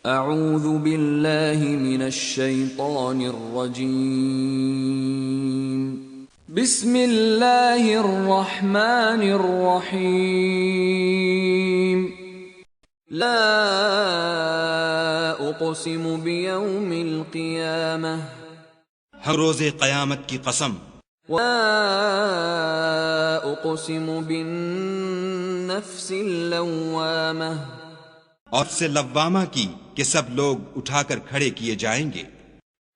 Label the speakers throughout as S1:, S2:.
S1: اعوذ باللہ من الشیطان الرجیم بسم اللہ الرحمن الرحیم لا اقسم بیوم القیامہ
S2: ہر روز قیامت کی قسم،
S1: ولا اقسم بالنفس اللوامہ
S2: اور سے لوامہ کی کہ سب لوگ اٹھا کر کھڑے کیے جائیں گے۔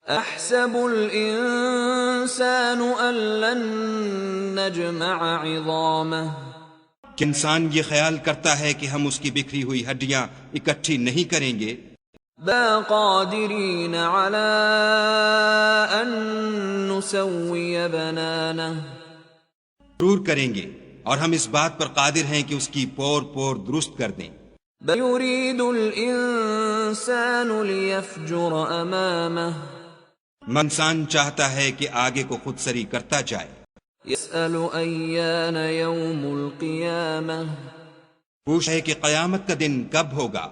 S1: احسب الانسان ان لن نجمع عظامہ
S2: کہ انسان یہ خیال کرتا ہے کہ ہم اس کی بکھری ہوئی ہڈیاں اکٹھی نہیں کریں گے۔
S1: بل قادرین علی ان نسوی بنانہ
S2: ضرور کریں گے، اور ہم اس بات پر قادر ہیں کہ اس کی پور پور درست کر دیں۔
S1: بل یرید الانسان لیفجر امامہ
S2: انسان چاہتا ہے کہ آگے کو خود سری کرتا جائے۔
S1: یسأل ایان یوم القیامہ
S2: پوچھ ہے کہ قیامت کا دن کب ہوگا؟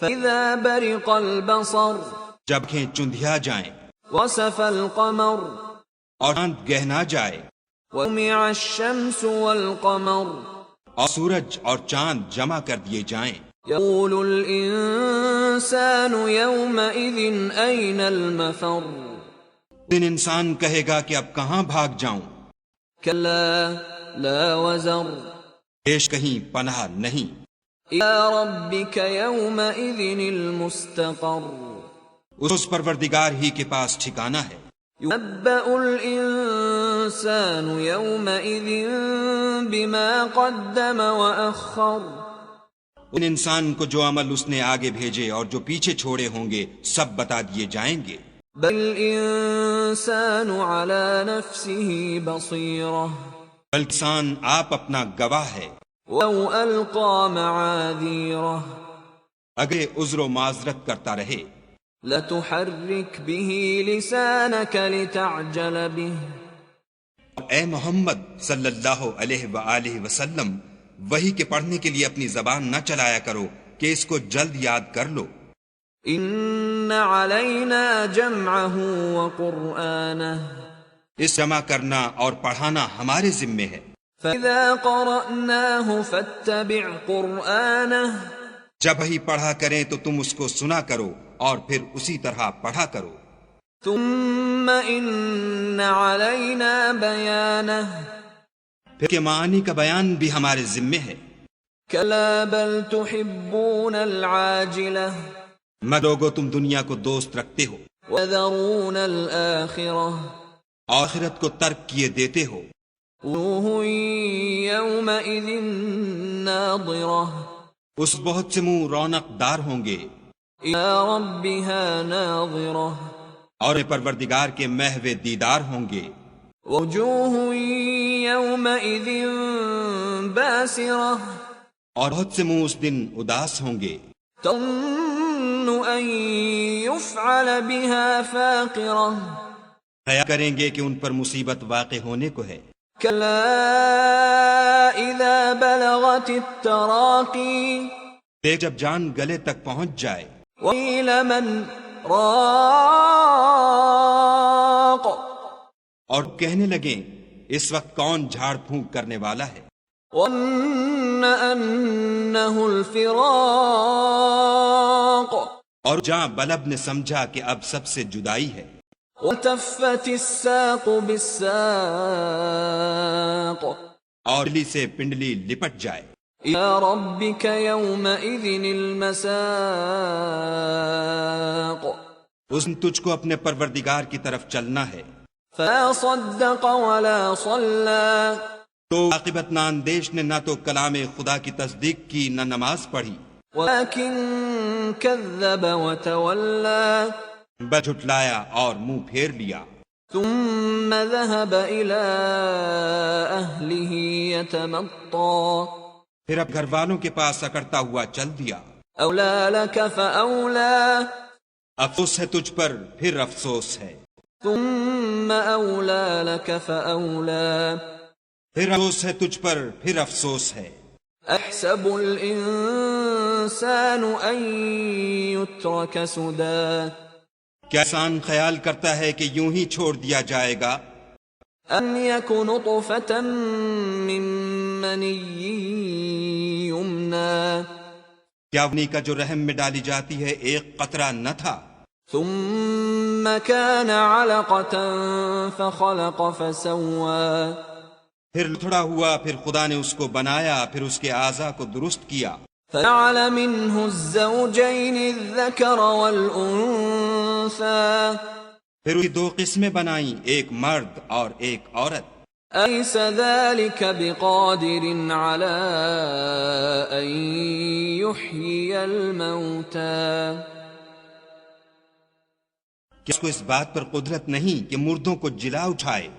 S1: فاذا برق البصر
S2: جب آنکھیں چندھیا جائیں
S1: وصف القمر
S2: اور چاند گہنا جائے،
S1: وجمع الشمس والقمر
S2: اور سورج اور چاند جمع کر دیے جائیں۔
S1: یقول الانسان یومئذ این المفر
S2: دن انسان کہے گا کہ اب کہاں بھاگ جاؤں؟
S1: کلا لا وزر
S2: پیش کہیں پناہ نہیں۔
S1: الی ربک یومئذ المستقر
S2: اس پروردگار ہی کے پاس ٹھکانہ ہے۔
S1: ینبأ الانسان یومئذ بما قدم وأخر
S2: ان انسان کو جو عمل اس نے آگے بھیجے اور جو پیچھے چھوڑے ہوں گے سب بتا دیے جائیں گے۔
S1: بل الانسان علی نفسه بصیرہ
S2: بلکہ انسان آپ اپنا گواہ ہے۔
S1: لو القى معاذیرہ
S2: اگر عذر و معذرت کرتا رہے۔
S1: لتحرک به لسانک لتعجل به
S2: اے محمد صلی اللہ علیہ وآلہ وسلم، وحی کے پڑھنے کے لیے اپنی زبان نہ چلایا کرو کہ اس کو جلد یاد کر لو۔
S1: ان علینا جمعہ وقرآنہ
S2: اس جمع کرنا اور پڑھانا ہمارے ذمے ہے۔
S1: فاذا قرأناہ فاتبع قرآنہ
S2: جب وحی پڑھا کریں تو تم اس کو سنا کرو اور پھر اسی طرح پڑھا کرو۔
S1: ثم ان علینا بیانہ
S2: پھر کے معانی کا بیان بھی ہمارے ذمے ہے۔
S1: کلا بل تحبون العاجلہ
S2: مگر لوگو تم دنیا کو دوست رکھتے ہو،
S1: وذرون الآخرہ
S2: آخرت کو ترک کیے دیتے ہو۔
S1: وجوہ یومئذ ناظرہ
S2: اس بہت سے منہ رونق دار ہوں گے،
S1: الی ربها ناظرہ
S2: اور پروردگار کے محو دیدار ہوں گے۔
S1: وجوہ یومئذ باسرہ
S2: اور بہت سے منہ اس دن اداس ہوں گے،
S1: تظن ان یفعل بها فاقرہ
S2: خیال کریں گے کہ ان پر مصیبت واقع ہونے کو ہے۔
S1: کلا اذا بلغت التراقی
S2: دیکھ جب جان گلے تک پہنچ جائے،
S1: وقیل من راق
S2: اور کہنے لگیں اس وقت کون جھاڑ پھونک کرنے والا ہے۔
S1: ظن انہ الفراق
S2: اور جہاں بلب نے سمجھا کہ اب سب سے جدائی ہے۔
S1: وتفت الساق بالساق
S2: اور پنڈلی سے پنڈلی لپٹ جائے۔
S1: الی ربک یومئذ المساق
S2: اس دن تجھ کو اپنے پروردگار کی طرف چلنا ہے۔
S1: فلا صدق ولا صلی
S2: تو عاقبت نہ اندیش نے نہ تو کلام خدا کی تصدیق کی نہ نماز پڑھی،
S1: ولكن كذب وتولى
S2: بس جھٹلایا اور منہ پھیر لیا۔
S1: ثم ذهب إلى أهله يتمطى
S2: پھر اب گھر والوں کے پاس اکڑتا ہوا چل دیا۔
S1: أولى لك فأولى
S2: افسوس ہے تجھ پر پھر افسوس ہے،
S1: ثم أولى لك فأولى
S2: پھر افسوس ہے تجھ پر پھر افسوس ہے۔
S1: احسب الانسان ان يترك سدى
S2: کیا انسان خیال کرتا ہے کہ یوں ہی چھوڑ دیا جائے گا؟
S1: أَلَمْ يَكُ نُطْفَةً مِّن مَّنِيٍّ يُمْنَىٰ
S2: کیا اونی کا جو رحم میں ڈالی جاتی ہے ایک قطرہ نہ تھا؟
S1: ثم كان علقة فخلق فسوى
S2: پھر لتھڑا ہوا، پھر خدا نے اس کو بنایا، پھر اس کے اعضاء کو درست کیا،
S1: فجعل منه الزوجين الذكر والأنثى
S2: پھر اس کی دو قسمیں بنائیں، ایک مرد اور ایک عورت۔
S1: أليس ذلك بقادر على أن يحيي الموتى
S2: کیا اس کو اس بات پر قدرت نہیں کہ مردوں کو جلا اٹھائے؟